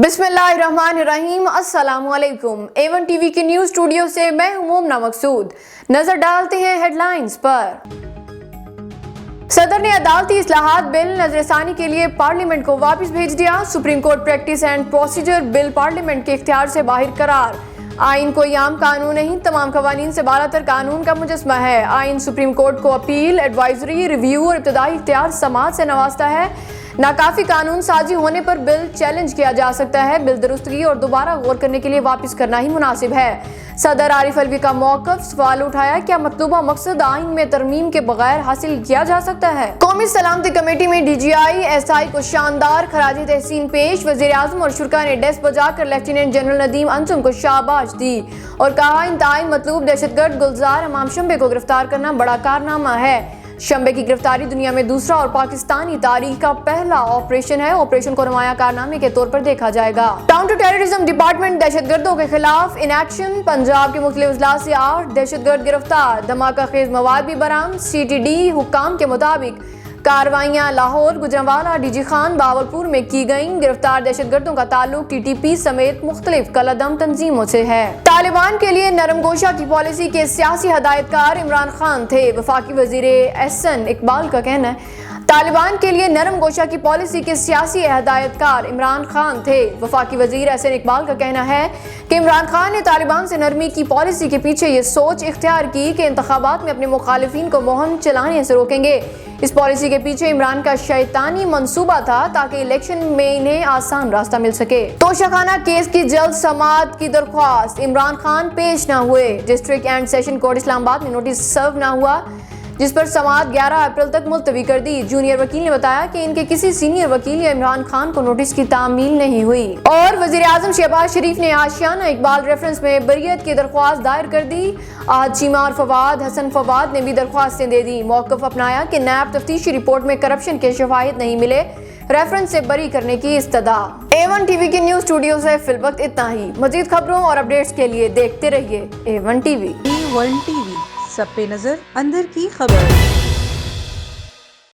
बिस्मिल्लाहिर्रहमानिर्रहीम। अस्सलाम वालेकुम। A1 टीवी की न्यूज स्टूडियो से मैं हूं मोमना मकसूद। नजर डालते हैं हेडलाइंस पर। सदर ने अदालती इस्लाहात बिल नजरसानी के लिए पार्लियामेंट को वापस भेज दिया। Supreme court practice and procedure bill parliament के इख्तियार से बाहर करार। आइन कोई आम कानून नहीं, तमाम कवानीन से बालातर कानून का मुजस्मा है। आइन सुप्रीम कोर्ट को अपील, एडवाइजरी, रिव्यू और इब्तदाई इख्तियार समाअत से नवाजता है। नाकाफी कानून साजी होने पर बिल चैलेंज किया जा सकता है। बिल दुरुस्तगी और दोबारा गौर करने के लिए वापस करना ही मुनासिब है। सदर आरिफ अलवी का मौक़िफ़, सवाल उठाया, क्या मतलूबा मकसद आइन में तरमीम के बगैर हासिल किया जा सकता है। कौमी सलामती कमेटी में DGI SI को शानदार खराज तहसीन पेश। वज़ीर-ए-आज़म और शुरा ने डेस्क बजाकर लेफ्टिनेंट जनरल नदीम अंजुम को शाबाश दी और कहा, इंतहाई मतलूब दहशतगर्द गुलजार हमाम शंबे को गिरफ्तार करना बड़ा कारनामा है। शंबे की गिरफ्तारी दुनिया में दूसरा और पाकिस्तानी तारीख का पहला ऑपरेशन है। ऑपरेशन को नुमाया कारनामे के तौर पर देखा जाएगा। काउंटर टेररिज्म डिपार्टमेंट दहशतगर्दों के खिलाफ इन एक्शन। पंजाब के मुख्तलिफ अजला से 8 दहशतगर्द गिरफ्तार। धमाका खेज मवाद भी बरामद। CTD हुक्काम के मुताबिक कार्रवाइयां लाहौर, गुजरांवाला, DG खान, बावलपुर में की गईं। गिरफ्तार दहशतगर्दों का ताल्लुक TTP समेत मुख्तलिफ कलअदम तंजीमों से है। तालिबान के लिए नरम गोशा की पॉलिसी के सियासी हदायतकार इमरान खान थे। वफाकी वजीर एहसन इकबाल का कहना है, तालिबान के लिए नरम गोशा की पॉलिसी के सियासी हदायतकार इमरान खान थे। वफाकी वजीर एहसन इकबाल का कहना है कि इमरान खान ने तालिबान से नरमी की पॉलिसी के पीछे ये सोच इख्तियार की कि इंतखाबात में अपने मुखालिफिन को मुहिम चलाने से रोकेंगे। इस पॉलिसी के पीछे इमरान का शैतानी मंसूबा था ताकि इलेक्शन में इन्हें आसान रास्ता मिल सके। तोशाखाना केस की जल्द समाअत की दरख्वास्त। इमरान खान पेश न हुए। District and session court Islamabad में नोटिस सर्व न हुआ, जिस पर समाअत 11 अप्रैल तक मुलतवी कर दी। जूनियर वकील ने बताया कि इनके किसी सीनियर वकील या इमरान खान को नोटिस की तामील नहीं हुई। और वज़ीर-ए-आज़म शहबाज शरीफ ने आशियाना इकबाल रेफरेंस में बरियत की दरख्वास्त दायर कर दी। आज चीमा और फवाद हसन फवाद ने भी दरख्वास्तें दे दी। मौक़िफ़ अपनाया कि नैब तफ्तीशी रिपोर्ट में करप्शन के शवाहिद नहीं मिले, रेफरेंस से बरी करने की इस्तदा। A1 टीवी की न्यूज स्टूडियो से फिलवक्त इतना ही। मजीद खबरों और अपडेट्स के लिए देखते रहिए A1 टीवी। A1 टीवी, सब पे नजर, अंदर की खबर।